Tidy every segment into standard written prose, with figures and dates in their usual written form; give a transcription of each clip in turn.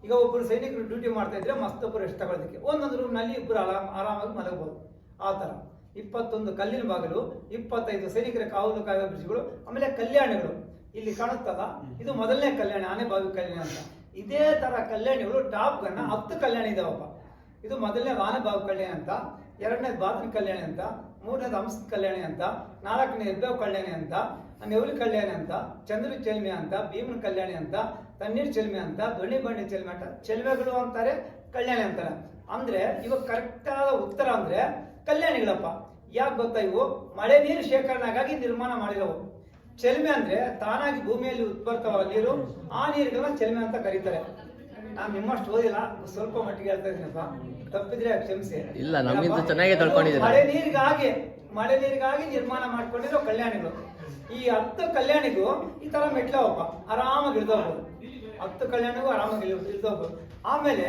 ಈಗ ಒಬ್ಬರು ಸೈನಿಕರು ಡ್ಯೂಟಿ ಮಾಡ್ತಾ ಇದ್ರೆ ಮತ್ತೊಬ್ಬರು ರೆಸ್ಟ್ ತಗೊಳ್ಳೋದಕ್ಕೆ ಒಂದೊಂದು ರೂಮ್ನಲ್ಲಿ ಇಬ್ಬರು ಆರಾಮಾಗಿ ಮಲಗಬಹುದು. ಆ ಥರ 21 ಕಲ್ಲಿನ ಬಾಗಿಲು, 25 ಸೈನಿಕರ ಕಾವಲು ಕಾಯುವ ಬ್ರಿಡ್ಜ್ಗಳು, ಆಮೇಲೆ ಕಲ್ಯಾಣಿಗಳು ಇಲ್ಲಿ ಕಾಣುತ್ತಲ್ಲ, ಇದು ಮೊದಲನೇ ಕಲ್ಯಾಣಿ, ಆನೆಬಾವಿ ಕಲ್ಯಾಣಿ ಅಂತ. ಇದೇ ತರ ಕಲ್ಯಾಣಿಗಳು ಟಾಪ್ ಗನ್ನ 10 ಕಲ್ಯಾಣಿ ಇದಾವಪ್ಪ. ಇದು ಮೊದಲನೇದು ಆನೆಬಾವಿ ಕಲ್ಯಾಣಿ ಅಂತ, ಎರಡನೇದು ಬಾತ್ರೂಮ್ ಕಲ್ಯಾಣಿ ಅಂತ, ಮೂರನೇದು ಹಂಸದ ಕಲ್ಯಾಣಿ ಅಂತ, ನಾಲ್ಕನೇ ಹೆಬ್ಬೆವು ಕಲ್ಯಾಣಿ ಅಂತ, ನೆವಲಿ ಕಲ್ಯಾಣಿ ಅಂತ, ಚಂದ್ರ ಚೆಲ್ಮೆ ಅಂತ, ಭೀಮನ ಕಲ್ಯಾಣಿ ಅಂತ, ತಣ್ಣೀರ್ ಚೆಲ್ಮೆ ಅಂತ, ದೊಣ್ಣಿ ಬಂಡಿ ಚೆಲ್ಮೆ ಅಂತ, ಚೆಲ್ಮೆಗಳು ಅಂತಾರೆ, ಕಲ್ಯಾಣಿ ಅಂತಾರೆ. ಅಂದ್ರೆ ಇವಾಗ ಕರೆಕ್ಟ್ ಆದ ಉತ್ತರ ಅಂದ್ರೆ ಕಲ್ಯಾಣಿಗಳಪ್ಪ. ಯಾಕೆ ಗೊತ್ತಾ? ಇವು ಮಳೆ ನೀರು ಶೇಖರಣೆಗಾಗಿ ನಿರ್ಮಾಣ ಮಾಡಿರೋವು. ಚೆಲ್ಮೆ ಅಂದ್ರೆ ತಾನಾಗಿ ಭೂಮಿಯಲ್ಲಿ ಉತ್ಪತ್ತವ ನೀರು, ಆ ನೀರುಗಳನ್ನ ಚೆಲ್ಮೆ ಅಂತ ಕರೀತಾರೆ. ನಾನು ನಿಮ್ಮಷ್ಟು ಓದಿಲ್ಲ, ಸ್ವಲ್ಪ ಮಟ್ಟಿಗೆ ಹೇಳ್ತಾ ಇದ್ದೀನಪ್ಪ, ತಪ್ಪಿದ್ರೆ ಕ್ಷಮಿಸಿ. ಇಲ್ಲ, ನಮ್ಗಿಂತ ಚೆನ್ನಾಗಿ ತಿಳ್ಕೊಂಡಿದ್ದೀರಾ. ಮಳೆ ನೀರಿಗಾಗಿ ನಿರ್ಮಾಣ ಮಾಡ್ಕೊಂಡಿರೋ ಕಲ್ಯಾಣಿಗಳು. ಈ 10 ಕಲ್ಯಾಣಿಗೂ ಈ ತರ ಮೆಟ್ಲವಪ್ಪ, ಆರಾಮಾಗಿ ಇಳ್ದೋಗ್ಬೋದು. 10 ಕಲ್ಯಾಣಿಗೂ ಆರಾಮಾಗಿ ಇಳ್ದೋಗ್ಬೋದು. ಆಮೇಲೆ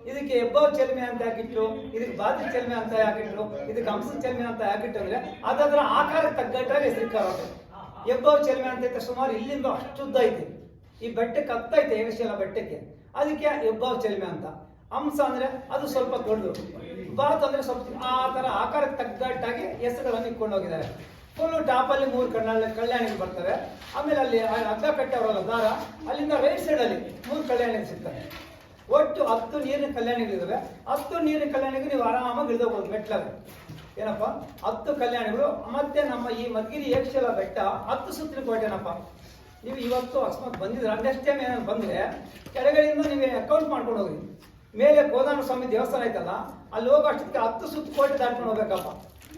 ಇದಕ್ಕೆ ಹೆಬ್ಬಾವ್ ಚೆಲ್ಮೆ ಅಂತ ಯಾಕಿಟ್ರು, ಇದಕ್ಕೆ ಬಾತಿ ಚೆಲ್ಮೆ ಅಂತ ಯಾಕಿಟ್ರು, ಇದಕ್ಕೆ ಹಂಸದ ಚೆಲ್ಮೆ ಅಂತ ಯಾಕಿಟ್ರು ಅಂದ್ರೆ ಅದರ ಆಕಾರಕ್ಕೆ ತಗ್ಗಟ್ಟಾಗಿ ಹೆಸರಿಕಾರದು. ಹೆಬ್ಬಾವ್ ಚೆಲ್ಮೆ ಅಂತ ಸುಮಾರು ಇಲ್ಲಿಂದ ಅಷ್ಟು ಉದ್ದ ಐತೆ, ಈ ಬೆಟ್ಟಕ್ಕೆ ಹತ್ತೈತೆ, ಏಕಶಿಲಾ ಬೆಟ್ಟಕ್ಕೆ, ಅದಕ್ಕೆ ಹೆಬ್ಬಾವ್ ಚೆಲ್ಮೆ ಅಂತ. ಹಂಸ ಅಂದ್ರೆ ಅದು ಸ್ವಲ್ಪ ದೊಡ್ಡದು, ಬಾತ್ ಅಂದ್ರೆ ಸ್ವಲ್ಪ ಆ ತರ ಆಕಾರಕ್ಕೆ ತಗ್ಗಟ್ಟಾಗಿ ಹೆಸರುಗಳನ್ನು ಇಟ್ಕೊಂಡು ಹೋಗಿದ್ದಾರೆ. ಫುಲ್ ಟಾಪಲ್ಲಿ 3 ಕಲ್ಯಾಣಿಗಳು ಬರ್ತವೆ. ಆಮೇಲೆ ಅಲ್ಲಿ ಹಗ್ಗ ಕಟ್ಟವರಲ್ಲ ದಾರ, ಅಲ್ಲಿಂದ ರೈಟ್ ಸೈಡ್ ಅಲ್ಲಿ 3 ಕಲ್ಯಾಣಿಗಳು ಸಿಗ್ತವೆ. ಒಟ್ಟು 10 ನೀರಿನ ಕಲ್ಯಾಣಿಗಳಿದಾವೆ. 10 ನೀರಿನ ಕಲ್ಯಾಣಿಗೂ ನೀವು ಆರಾಮಾಗಿ ಇಳಿದೋಗ್ಬೋದು ಮೆಟ್ಲಾಗ. ಏನಪ್ಪ, 10 ಕಲ್ಯಾಣಿಗಳು. ಮತ್ತೆ ನಮ್ಮ ಈ ಮಧುಗಿರಿ ಏಕಶಿಲಾ ಬೆಟ್ಟ 10 ಸುತ್ತಿನ ಕೋಟೆನಪ್ಪ. ನೀವು ಇವತ್ತು ಅಕಸ್ಮಾತ್ ಬಂದಿದ್ರೆ ನೆಕ್ಸ್ಟ್ ಟೈಮ್ ಏನಾದ್ರು ಬಂದ್ರೆ ಕೆಳಗಡೆಯಿಂದ ನೀವೇ ಅಕೌಂಟ್ ಮಾಡ್ಕೊಂಡು ಹೋಗಿ. ಮೇಲೆ ಕೋದಂಡ ಸ್ವಾಮಿ ದೇವಸ್ಥಾನ ಐತಲ್ಲ, ಅಲ್ಲಿ ಹೋಗೋ ಅಷ್ಟಕ್ಕೆ 10 ಸುತ್ತು ಕೋಟೆ ದಾಟ್ಕೊಂಡು ಹೋಗ್ಬೇಕಪ್ಪ.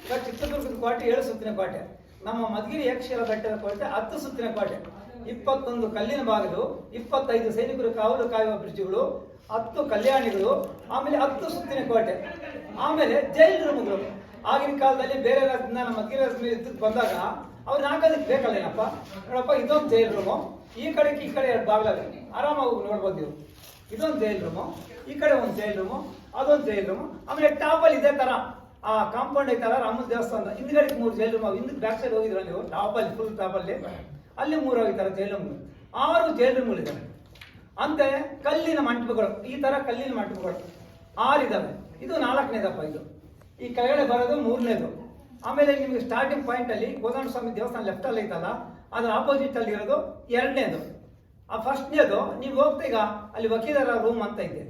ಈಗ ಚಿತ್ರದುರ್ಗದ ಕೋಟೆ 7 ಸುತ್ತಿನ ಕೋಟೆ, ನಮ್ಮ ಮಧುಗಿರಿ ಏಕಶಿಲಾ ಬೆಟ್ಟದ ಕೋಟೆ 10 ಸುತ್ತಿನ ಕೋಟೆ. 21 ಕಲ್ಲಿನ ಬಾಗಿಲು, 25 ಸೈನಿಕರು ಕಾವಲು ಕಾಯುವ ಬ್ರಿಡ್ಜ್ಗಳು, 10 ಕಲ್ಯಾಣಿಗಳು, ಆಮೇಲೆ 10 ಸುತ್ತಿನ ಕೋಟೆ, ಆಮೇಲೆ ಜೈಲ್ ರೂಮ್ಗಳು. ಆಗಿನ ಕಾಲದಲ್ಲಿ ಬೇರೆ ನಮ್ಮ ಮಧುಗಿರಿ ಬಂದಾಗ ಅವ್ರು ಹಾಕೋದಕ್ಕೆ ಬೇಕಲ್ಲ ಏನಪ್ಪ. ನೋಡಪ್ಪ, ಇದೊಂದು ಜೈಲ್ ರೂಮು, ಈ ಕಡೆಗೆ ಈ ಕಡೆ 2 ಬಾಗಿಲಾಗ ಆರಾಮಾಗಿ ನೋಡ್ಬೋದು ನೀವು. ಇದೊಂದು ಜೈಲ್ ರೂಮು, ಈ ಕಡೆ ಒಂದು ಜೈಲ್ ರೂಮು, ಅದೊಂದು ಜೈಲ್ ರೂಮು. ಆಮೇಲೆ ಟಾಪಲ್ಲಿ ಇದೇ ತರ ಆ ಕಾಂಪೌಂಡ್ ಐತಲ್ಲ ರಾಮನ ದೇವಸ್ಥಾನ, ಹಿಂದ್ಗಡೆ 3 ಜೈಲ್ ರೂಮ್. ಹಿಂದಕ್ಕೆ ಬ್ಯಾಕ್ ಸೈಡ್ ಹೋಗಿದ್ರ ನೀವು, ಟಾಪಲ್ಲಿ ಫುಲ್ ಟಾಪಲ್ಲಿ, ಅಲ್ಲಿ 3 ಹೋಗಿದ್ದಾರೆ ಜೈಲ್ ರೂಮ್ಗಳು. 6 ಜೈಲ್ ರೂಮ್ಗಳಿದ್ದಾವೆ. ಅಂತೆ ಕಲ್ಲಿನ ಮಂಟಪಗಳು, ಈ ತರ ಕಲ್ಲಿನ ಮಂಟಪಗಳು 6 ಇದಾವೆ. ಇದು 4ನೇದಪ್ಪ. ಇದು ಈ ಕೆಳಗಡೆ ಬರೋದು 3ನೇದು. ಆಮೇಲೆ ನಿಮ್ಗೆ ಸ್ಟಾರ್ಟಿಂಗ್ ಪಾಯಿಂಟ್ ಅಲ್ಲಿ ಕೋದಂಡ ಸ್ವಾಮಿ ದೇವಸ್ಥಾನ ಲೆಫ್ಟ್ ಅಲ್ಲಿ ಐತಲ್ಲ, ಅದ್ರ ಆಪೋಸಿಟ್ ಅಲ್ಲಿ ಇರೋದು 2ನೇದು. ಆ 1ನೇದು ನೀವು ಹೋಗ್ತಾ ಈಗ ಅಲ್ಲಿ ವಕೀಲರ ರೂಮ್ ಅಂತ ಇದೆ,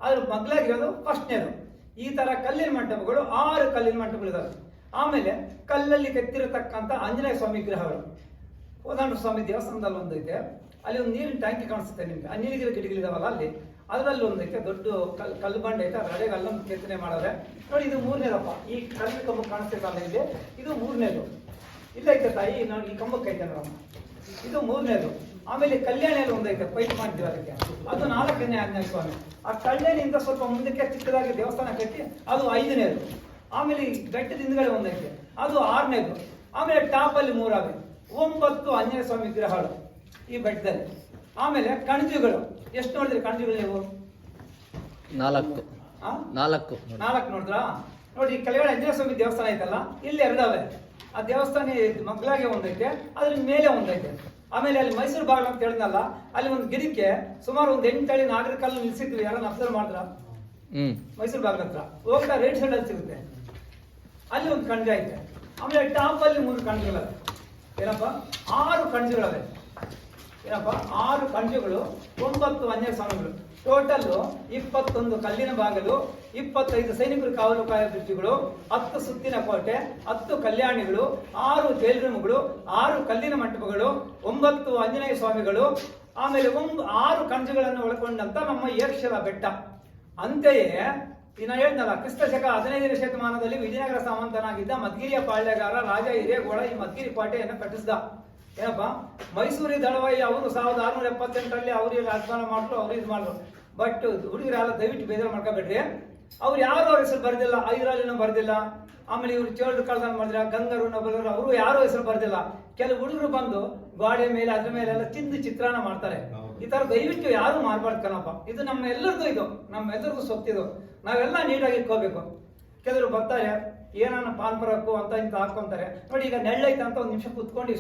ಅದ್ರ ಮಗ್ಲಾಗಿರೋದು 1ನೇದು. ಈ ತರ ಕಲ್ಲಿನ ಮಂಟಪಗಳು 6 ಕಲ್ಲಿನ ಮಂಟಪಗಳಿದಾವೆ. ಆಮೇಲೆ ಕಲ್ಲಲ್ಲಿ ಕೆತ್ತಿರತಕ್ಕಂಥ ಆಂಜನೇಯ ಸ್ವಾಮಿ ವಿಗ್ರಹಗಳು. ಕೋದಂಡ ಸ್ವಾಮಿ ದೇವಸ್ಥಾನದಲ್ಲಿ ಒಂದೈತೆ, ಅಲ್ಲಿ ಒಂದು ನೀರಿನ ಟ್ಯಾಂಕಿ ಕಾಣಿಸುತ್ತೆ ನಿಮ್ಗೆ, ಆ ನೀರಿಗಿರೋ ಗಿಡಗಳಿದಾವಲ್ಲ ಅಲ್ಲಿ, ಅದರಲ್ಲಿ ಒಂದೈತೆ ದೊಡ್ಡ ಕಲ್ಲು ಬಂಡೆ ಐತೆ, ಅದರೊಳಗೆ ಅಲ್ಲೊಂದು ಕೆತ್ತನೆ ಮಾಡೋರೆ ನೋಡಿ. ಇದು 3ನೇದಪ್ಪ. ಈ ಕಲ್ಲು ಕಂಬ ಕಾಣಿಸ್ತೈತಲ್ಲ ಇಲ್ಲಿ, ಇದು 3ನೇದು. ಇಲ್ಲೈತೆ ತಾಯಿ ನೋಡಿ, ಈ ಕಂಬಕ್ಕೆ ಐತೆ ನೋಡಮ್ಮ, ಇದು 3ನೇದು. ಆಮೇಲೆ ಕಲ್ಯಾಣಿಯಲ್ಲಿ ಒಂದೈತೆ, ಪೈಟ್ ಮಾಡಿದ್ವಿ ಅದಕ್ಕೆ, ಅದು 4ನೇ ಆಂಜನೇಯ ಸ್ವಾಮಿ. ಆ ಕಲ್ಯಾಣಿಯಿಂದ ಸ್ವಲ್ಪ ಮುಂದಕ್ಕೆ ಚಿಕ್ಕದಾಗಿ ದೇವಸ್ಥಾನ ಕಟ್ಟಿ, ಅದು 5ನೇದು. ಆಮೇಲೆ ಈ ಬೆಟ್ಟದ ಹಿಂದ್ಗಡೆ ಒಂದೈತೆ, ಅದು 6ನೇದು. ಆಮೇಲೆ ಟಾಪಲ್ಲಿ 3 ಆವೆ, 9 ಆಂಜನೇಯ ಸ್ವಾಮಿ ವಿಗ್ರಹಗಳು ಈ ಬೆಟ್ಟದಲ್ಲಿ. ಆಮೇಲೆ ಕಣಜುಗಳು ಎಷ್ಟು ನೋಡಿದ್ರಿ ಕಣಜುಗಳು ನೀವು? 4 ನೋಡಿದ್ರಾ? ನೋಡಿ, ಕೆಳಗಡೆ ಆಂಜನೇಯ ಸ್ವಾಮಿ ದೇವಸ್ಥಾನ ಐತಲ್ಲ, ಇಲ್ಲಿ 2 ಅವೆ. ಆ ದೇವಸ್ಥಾನ ಮಗ್ಲಾಗೆ ಒಂದೈತೆ, ಅದ್ರ ಮೇಲೆ ಒಂದೈತೆ. ಆಮೇಲೆ ಅಲ್ಲಿ ಮೈಸೂರು ಬಾಗಿಲು ಅಂತ ಹೇಳಿದ್ನಲ್ಲ, ಅಲ್ಲಿ ಒಂದು ಗಿಡಕ್ಕೆ ಸುಮಾರು ಒಂದು 8 ಅಡಿ ನಾಗರಿಕಲ್ಲು ನಿಲ್ಸಿದ್ವಿ. ಯಾರನ್ನ ಅಬ್ಸರ್ವ್ ಮಾಡಿದ್ರ? ಮೈಸೂರು ಬಾಗಿಲ ಹತ್ರ ಹೋಗ್ತಾ ರೈಟ್ ಸೈಡ್ ಅಲ್ಲಿ ಸಿಗುತ್ತೆ, ಅಲ್ಲಿ ಒಂದು ಕಣಜ ಐತೆ. ಆಮೇಲೆ ಟಾಪ್ ಅಲ್ಲಿ 3 ಕಣಜುಗಳವೆ. ಏನಪ್ಪ, 6 ಕಣಜುಗಳವೆ. ಏನಪ್ಪ, 6 ಕಣಜುಗಳು, 9 ಆಂಜನೇಯ ಸ್ವಾಮಿಗಳು. ಟೋಟಲ್ 21 ಕಲ್ಲಿನ ಬಾಗಿಲು, 25 ಸೈನಿಕರು ಕಾವಲು ಕಾಯುವ ಬ್ರಿಡ್ಜ್ಗಳು, 10 ಸುತ್ತಿನ ಕೋಟೆ, 10 ಕಲ್ಯಾಣಿಗಳು, 6 ಜೈಲ್ ರೂಮ್ಗಳು, 6 ಕಲ್ಲಿನ ಮಂಟಪಗಳು, 9 ಆಂಜನೇಯ ಸ್ವಾಮಿಗಳು, ಆಮೇಲೆ 6 ಕಣಜುಗಳನ್ನು ಒಳಗೊಂಡಂತ ನಮ್ಮ ಏಕಶಿಲಾ ಬೆಟ್ಟ. ಅಂತೆಯೇ ನಾನು ಹೇಳಿದ್ನಲ್ಲ, ಕ್ರಿಸ್ತ ಶಕ 15ನೇ ಶತಮಾನದಲ್ಲಿ ವಿಜಯನಗರ ಸಾಮಂತನಾಗಿದ್ದ ಮಧುಗಿರಿಯ ಪಾಳ್ಯಗಾರ ರಾಜ ಹಿರೇಗೌಡ ಈ ಮಧುಗಿರಿ ಕೋಟೆಯನ್ನು ಕಟ್ಟಿಸಿದ. ಏನಪ್ಪ, ಮೈಸೂರಿ ದಳವಾಯಿ ಅವರು 1678ರಲ್ಲಿ ಅವ್ರಿಗೆ ರಾಜಧಾನ ಮಾಡಿದ್ರು, ಅವ್ರು ಇದು ಮಾಡಿದ್ರು. ಬಟ್ ಹುಡುಗರೆಲ್ಲ ದಯವಿಟ್ಟು ಬೇಜಾರು ಮಾಡ್ಕೋಬೇಡ್ರಿ, ಅವ್ರು ಯಾರು ಅವ್ರ ಹೆಸರು ಬರ್ದಿಲ್ಲ. ಐದರಾಲಿನೂ ಬರ್ದಿಲ್ಲ, ಆಮೇಲೆ ಇವ್ರು ಚೋಳರು ಕಳ್ತನ ಮಾಡಿದ್ರ, ಗಂಗರು ನಬಲರು, ಅವರು ಯಾರು ಹೆಸರು ಬರ್ದಿಲ್ಲ. ಕೆಲವು ಹುಡುಗರು ಬಂದು ಗೋಡೆ ಮೇಲೆ ಅದ್ರ ಮೇಲೆ ಎಲ್ಲ ತಿಂದು ಚಿತ್ರಾನ್ನ ಮಾಡ್ತಾರೆ. ಈ ತರ ದಯವಿಟ್ಟು ಯಾರು ಮಾಡ್ಬಾರ್ದು ಕಣಪ್ಪ. ಇದು ನಮ್ಮ ಎಲ್ಲರದು, ಇದು ನಮ್ಮೆಲ್ಲರಿಗೂ ಸೊತ್ತಿದು. ನಾವೆಲ್ಲ ನೀಟಾಗಿ ಇಟ್ಕೋಬೇಕು. ಕೆಲವರು ಬರ್ತಾರೆ ಏನಾನ ಪಾನ್ ಪರಕ್ಕು ಅಂತ ಇಂತ ಹಾಕೊಂತಾರೆ ನೋಡಿ. ಈಗ ನೆಳ್ಳೈತೆ ಅಂತ ಒಂದು ನಿಮಿಷ ಕುತ್ಕೊಂಡು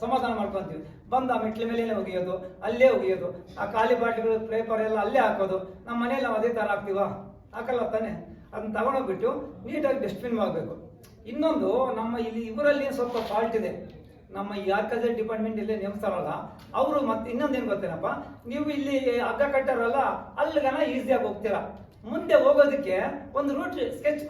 ಸಮಾಧಾನ ಮಾಡ್ಕೊಂತೀವಿ. ಬಂದು ಆ ಮೆಟ್ಲ ಮೇಲೆ ಒಗೆಯೋದು, ಅಲ್ಲೇ ಒಗೆಯೋದು, ಆ ಖಾಲಿ ಬಾಟ್ಲಿಗಳು ಪೇಪರ್ ಎಲ್ಲ ಅಲ್ಲೇ ಹಾಕೋದು. ನಮ್ಮ ಮನೇಲಿ ನಾವು ಅದೇ ತರ ಹಾಕ್ತೀವ? ಹಾಕಲ್ಲ ತಾನೆ. ಅದನ್ನ ತಗೊಂಡೋಗ್ಬಿಟ್ಟು ನೀಟಾಗಿ ಡಸ್ಟ್ಬಿನ್ ಆಗಬೇಕು. ಇನ್ನೊಂದು ನಮ್ಮ ಇಲ್ಲಿ ಇವರಲ್ಲಿ ಸ್ವಲ್ಪ ಫಾಲ್ಟ್ ಇದೆ. ನಮ್ಮ ಈ ಆರ್ಕಲ್ಚರ್ ಡಿಪಾರ್ಟ್ಮೆಂಟ್ ಇಲ್ಲೇ ನೇಮಿಸ್ತಾರಲ್ಲ ಅವರು. ಮತ್ತೆ ಇನ್ನೊಂದೇನು ಗೊತ್ತೇನಪ್ಪ, ನೀವು ಇಲ್ಲಿ ಹಗ್ಗ ಕಟ್ಟಾರಲ್ಲ ಅಲ್ಲಿಗನ ಈಸಿಯಾಗಿ ಹೋಗ್ತೀರಾ. ಮುಂದೆ ಹೋಗೋದಕ್ಕೆ ಒಂದು ರೂಟ್ ಸ್ಕೆಚ್